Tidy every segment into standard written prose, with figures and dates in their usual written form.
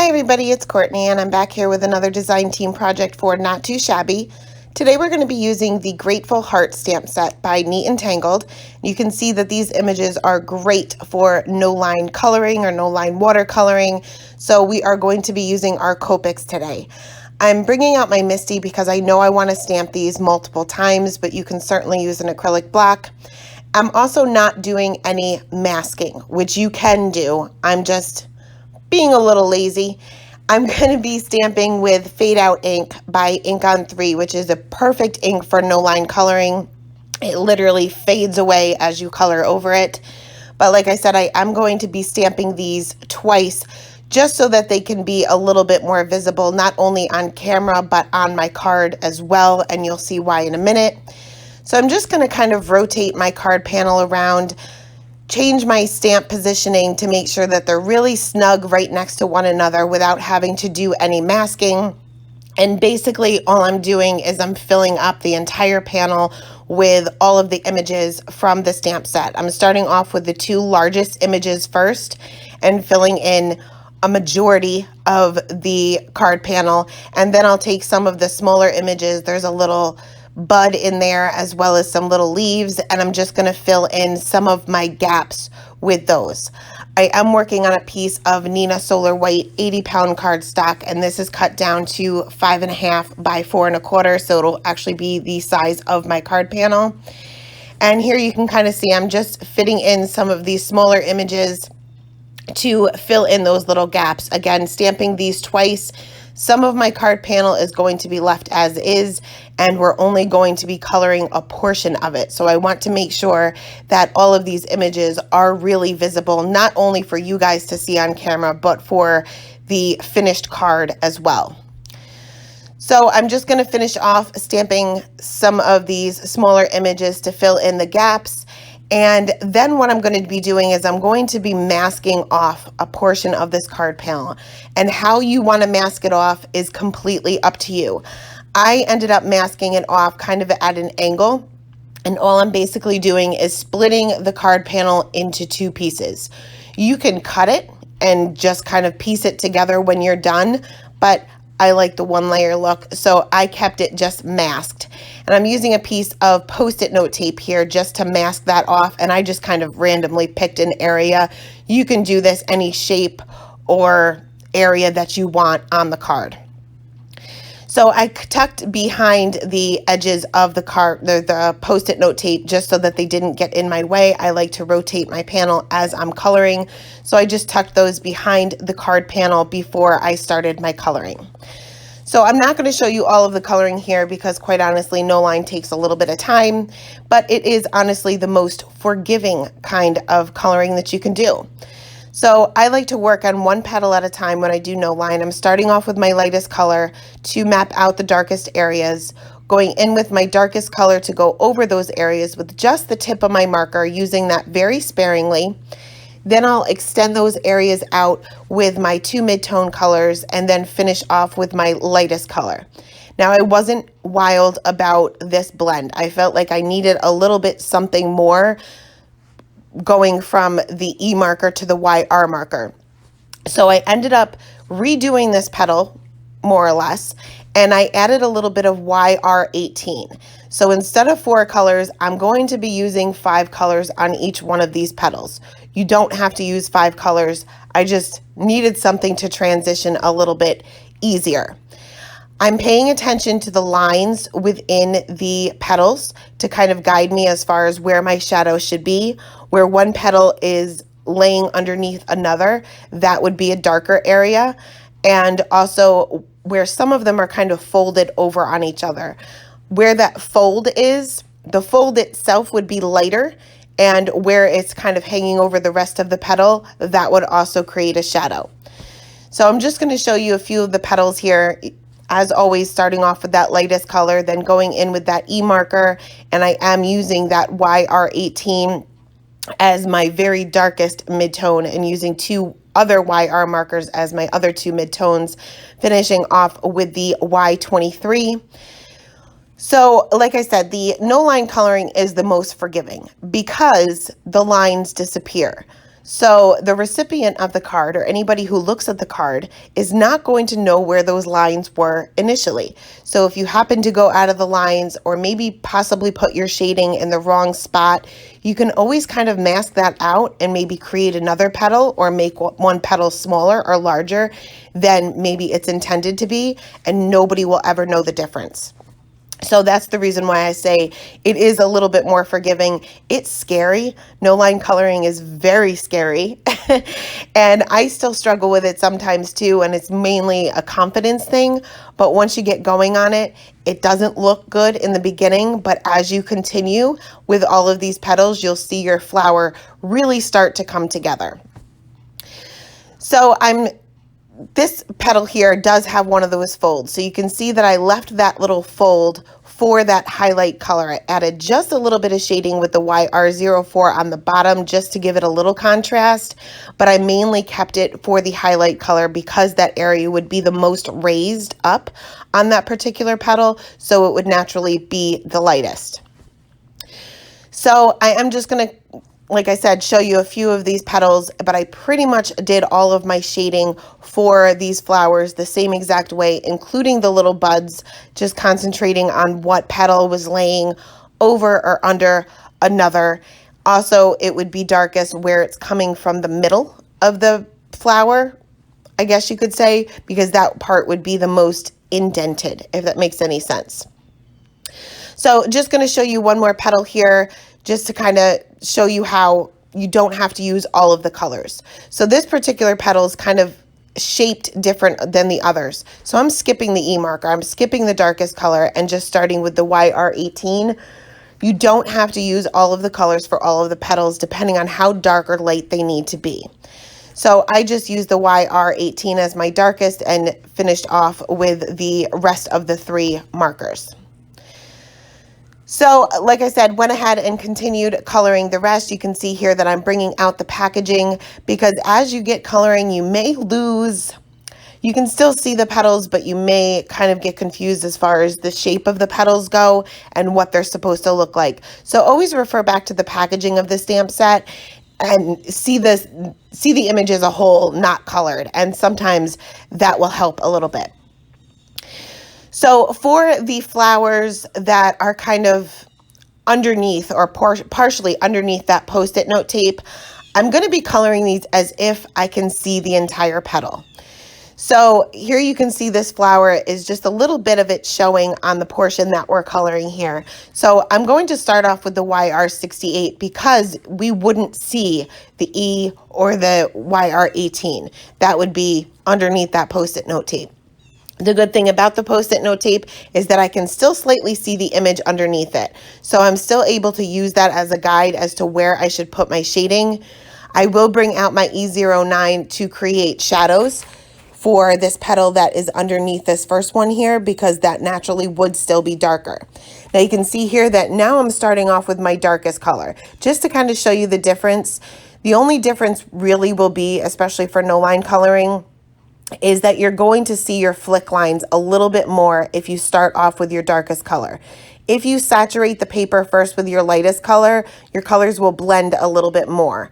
Hi everybody, it's Courtney and I'm back here with another design team project for Not Too Shabby. Today we're going to be using the Greatful Heart stamp set by Neat and Tangled. You can see that these images are great for no line coloring or no line watercoloring, so we are going to be using our Copics today. I'm bringing out my Misty because I know I want to stamp these multiple times, but you can certainly use an acrylic block. I'm also not doing any masking, which you can do. I'm just being a little lazy. I'm going to be stamping with Fade Out ink by Ink on 3, which is a perfect ink for no line coloring. It literally fades away as you color over it. But like I said, I am going to be stamping these twice just so that they can be a little bit more visible, not only on camera, but on my card as well. And you'll see why in a minute. So I'm just going to kind of rotate my card panel around, change my stamp positioning to make sure that they're really snug right next to one another without having to do any masking. And basically all I'm doing is I'm filling up the entire panel with all of the images from the stamp set. I'm starting off with the two largest images first and filling in a majority of the card panel, and then I'll take some of the smaller images. There's a little bud in there as well as some little leaves, and I'm just going to fill in some of my gaps with those. I am working on a piece of Neenah Solar White 80-pound cardstock, and this is cut down to 5.5 by 4.25, so it'll actually be the size of my card panel. And here you can kind of see I'm just fitting in some of these smaller images to fill in those little gaps. Again, stamping these twice. Some of my card panel is going to be left as is, and we're only going to be coloring a portion of it. So I want to make sure that all of these images are really visible, not only for you guys to see on camera, but for the finished card as well. So I'm just going to finish off stamping some of these smaller images to fill in the gaps. And then what I'm going to be doing is I'm going to be masking off a portion of this card panel. And how you want to mask it off is completely up to you. I ended up masking it off kind of at an angle. And all I'm basically doing is splitting the card panel into two pieces. You can cut it and just kind of piece it together when you're done, but I like the one layer look, so I kept it just masked. And I'm using a piece of Post-it note tape here just to mask that off, and I just kind of randomly picked an area. You can do this any shape or area that you want on the card. So I tucked behind the edges of the card, the Post-it note tape, just so that they didn't get in my way. I like to rotate my panel as I'm coloring. So I just tucked those behind the card panel before I started my coloring. So I'm not going to show you all of the coloring here because quite honestly, no line takes a little bit of time, but it is honestly the most forgiving kind of coloring that you can do. So I like to work on one petal at a time when I do no line. I'm starting off with my lightest color to map out the darkest areas, going in with my darkest color to go over those areas with just the tip of my marker, using that very sparingly. Then I'll extend those areas out with my two mid-tone colors and then finish off with my lightest color. Now, I wasn't wild about this blend. I felt like I needed a little bit something more going from the E marker to the YR marker. So I ended up redoing this petal more or less, and I added a little bit of YR18. So instead of 4 colors, I'm going to be using 5 colors on each one of these petals. You don't have to use 5 colors. I just needed something to transition a little bit easier. I'm paying attention to the lines within the petals to kind of guide me as far as where my shadow should be. Where one petal is laying underneath another, that would be a darker area. And also where some of them are kind of folded over on each other. Where that fold is, the fold itself would be lighter, and where it's kind of hanging over the rest of the petal, that would also create a shadow. So I'm just going to show you a few of the petals here. As always, starting off with that lightest color, then going in with that E marker, and I am using that YR18 as my very darkest mid-tone and using 2 other YR markers as my other 2 mid-tones, finishing off with the Y23. So like I said, the no line coloring is the most forgiving because the lines disappear. So the recipient of the card, or anybody who looks at the card, is not going to know where those lines were initially. So if you happen to go out of the lines or maybe possibly put your shading in the wrong spot, you can always kind of mask that out and maybe create another petal or make one petal smaller or larger than maybe it's intended to be, and nobody will ever know the difference. So that's the reason why I say it is a little bit more forgiving. It's scary. No line coloring is very scary. And I still struggle with it sometimes too. And it's mainly a confidence thing. But once you get going on it, it doesn't look good in the beginning. But as you continue with all of these petals, you'll see your flower really start to come together. So this petal here does have one of those folds. So you can see that I left that little fold for that highlight color. I added just a little bit of shading with the YR04 on the bottom just to give it a little contrast, but I mainly kept it for the highlight color because that area would be the most raised up on that particular petal, so it would naturally be the lightest. So I am just going to, like I said, show you a few of these petals, but I pretty much did all of my shading for these flowers the same exact way, including the little buds, just concentrating on what petal was laying over or under another. Also, it would be darkest where it's coming from the middle of the flower, I guess you could say, because that part would be the most indented, if that makes any sense. So just going to show you one more petal here, just to kind of show you how you don't have to use all of the colors. So this particular petal is kind of shaped different than the others. So I'm skipping the E marker. I'm skipping the darkest color and just starting with the YR18. You don't have to use all of the colors for all of the petals, depending on how dark or light they need to be. So I just used the YR18 as my darkest and finished off with the rest of the 3 markers. So like I said, went ahead and continued coloring the rest. You can see here that I'm bringing out the packaging because as you get coloring, you may lose. You can still see the petals, but you may kind of get confused as far as the shape of the petals go and what they're supposed to look like. So always refer back to the packaging of the stamp set and see the image as a whole, not colored. And sometimes that will help a little bit. So for the flowers that are kind of underneath or partially underneath that Post-it note tape, I'm going to be coloring these as if I can see the entire petal. So here you can see this flower is just a little bit of it showing on the portion that we're coloring here. So I'm going to start off with the YR68 because we wouldn't see the E or the YR18. That would be underneath that Post-it note tape. The good thing about the Post-it note tape is that I can still slightly see the image underneath it. So I'm still able to use that as a guide as to where I should put my shading. I will bring out my E09 to create shadows for this petal that is underneath this first one here because that naturally would still be darker. Now you can see here that now I'm starting off with my darkest color just to kind of show you the difference. The only difference really will be, especially for no line coloring, is that you're going to see your flick lines a little bit more if you start off with your darkest color. If you saturate the paper first with your lightest color, your colors will blend a little bit more.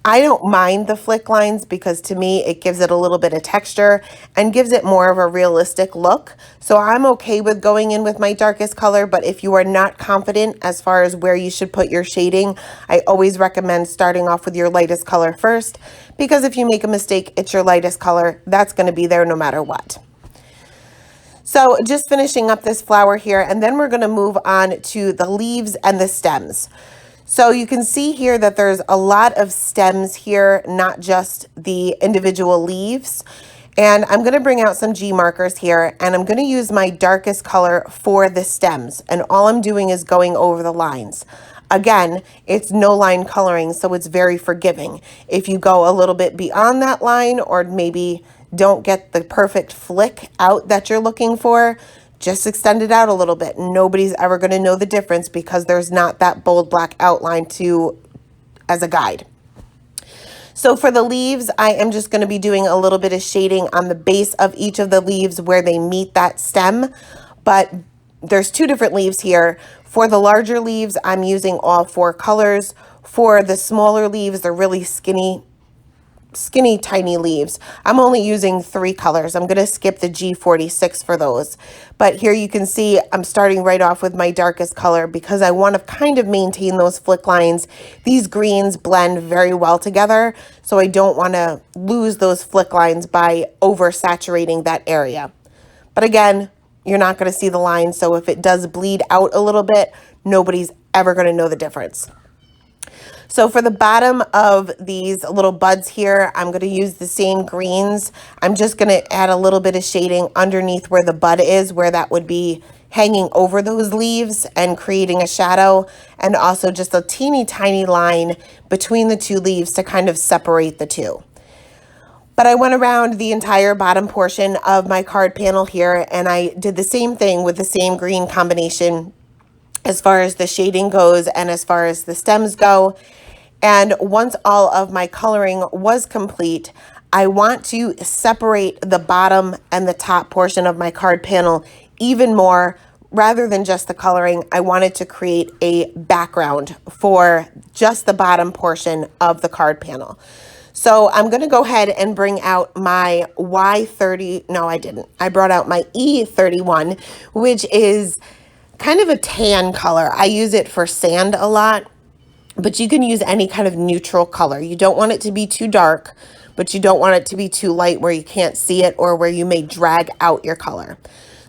I don't mind the flick lines because to me it gives it a little bit of texture and gives it more of a realistic look. So I'm okay with going in with my darkest color, but if you are not confident as far as where you should put your shading, I always recommend starting off with your lightest color first, because if you make a mistake, it's your lightest color. That's going to be there no matter what. So just finishing up this flower here, and then we're going to move on to the leaves and the stems. So you can see here that there's a lot of stems here, not just the individual leaves. And I'm going to bring out some G markers here, and I'm going to use my darkest color for the stems. And all I'm doing is going over the lines. Again, it's no line coloring, so it's very forgiving. If you go a little bit beyond that line or maybe don't get the perfect flick out that you're looking for, just extend it out a little bit. Nobody's ever going to know the difference because there's not that bold black outline as a guide. So for the leaves, I am just going to be doing a little bit of shading on the base of each of the leaves where they meet that stem. But there's 2 different leaves here. For the larger leaves, I'm using all 4 colors. For the smaller leaves, the really skinny skinny tiny leaves. I'm only using 3 colors. I'm going to skip the G46 for those. But here you can see I'm starting right off with my darkest color because I want to kind of maintain those flick lines. These greens blend very well together, so I don't want to lose those flick lines by oversaturating that area. But again, you're not going to see the line, so if it does bleed out a little bit, nobody's ever going to know the difference. So for the bottom of these little buds here, I'm going to use the same greens. I'm just going to add a little bit of shading underneath where the bud is, where that would be hanging over those leaves and creating a shadow, and also just a teeny tiny line between the 2 leaves to kind of separate the 2. But I went around the entire bottom portion of my card panel here, and I did the same thing with the same green combination as far as the shading goes and as far as the stems go. And once all of my coloring was complete, I want to separate the bottom and the top portion of my card panel even more. Rather than just the coloring, I wanted to create a background for just the bottom portion of the card panel. So I'm going to go ahead and bring out my Y30. No, I didn't. I brought out my E31, which is kind of a tan color. I use it for sand a lot, but you can use any kind of neutral color. You don't want it to be too dark, but you don't want it to be too light where you can't see it or where you may drag out your color.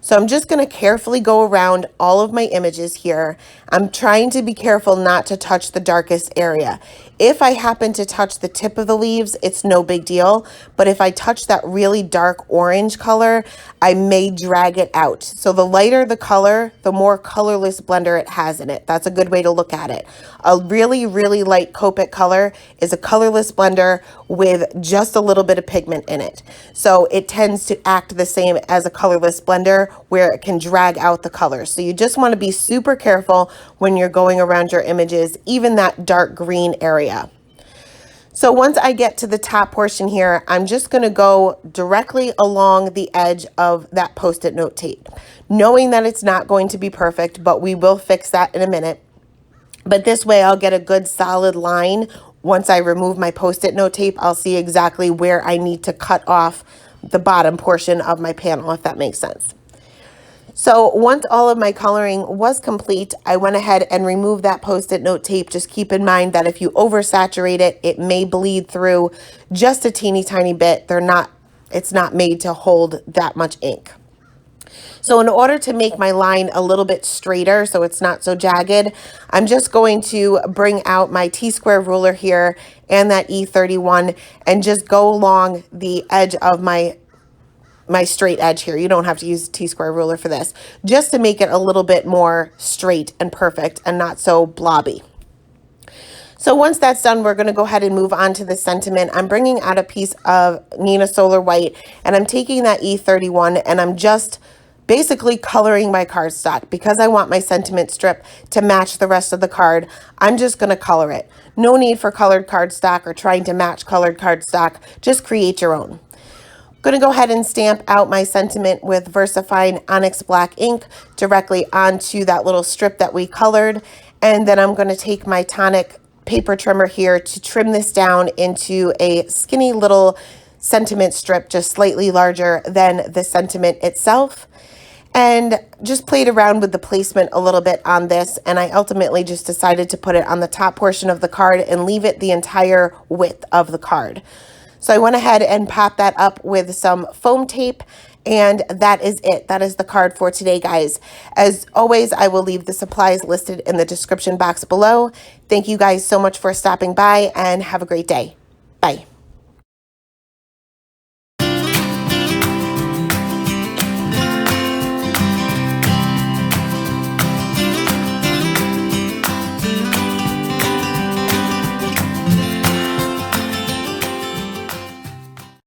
So I'm just going to carefully go around all of my images here. I'm trying to be careful not to touch the darkest area. If I happen to touch the tip of the leaves, it's no big deal. But if I touch that really dark orange color, I may drag it out. So the lighter the color, the more colorless blender it has in it. That's a good way to look at it. A really, really light Copic color is a colorless blender with just a little bit of pigment in it. So it tends to act the same as a colorless blender where it can drag out the colors. So you just want to be super careful when you're going around your images, even that dark green area. So once I get to the top portion here, I'm just going to go directly along the edge of that Post-it note tape, knowing that it's not going to be perfect, but we will fix that in a minute. But this way I'll get a good solid line. Once I remove my Post-it note tape, I'll see exactly where I need to cut off the bottom portion of my panel, if that makes sense. So once all of my coloring was complete, I went ahead and removed that Post-it note tape. Just keep in mind that if you oversaturate it, it may bleed through just a teeny tiny bit. It's not made to hold that much ink. So in order to make my line a little bit straighter so it's not so jagged, I'm just going to bring out my T-square ruler here and that E31 and just go along the edge of my straight edge here. You don't have to use a T-square ruler for this, just to make it a little bit more straight and perfect and not so blobby. So once that's done, we're going to go ahead and move on to the sentiment. I'm bringing out a piece of Nina Solar White, and I'm taking that E31 and I'm just basically coloring my cardstock. Because I want my sentiment strip to match the rest of the card, I'm just going to color it. No need for colored cardstock or trying to match colored cardstock. Just create your own. I'm going to go ahead and stamp out my sentiment with VersaFine Onyx Black ink directly onto that little strip that we colored. And then I'm going to take my tonic paper trimmer here to trim this down into a skinny little sentiment strip, just slightly larger than the sentiment itself. And just played around with the placement a little bit on this, and I ultimately just decided to put it on the top portion of the card and leave it the entire width of the card. So I went ahead and popped that up with some foam tape, and that is it. That is the card for today, guys. As always, I will leave the supplies listed in the description box below. Thank you guys so much for stopping by, and have a great day. Bye.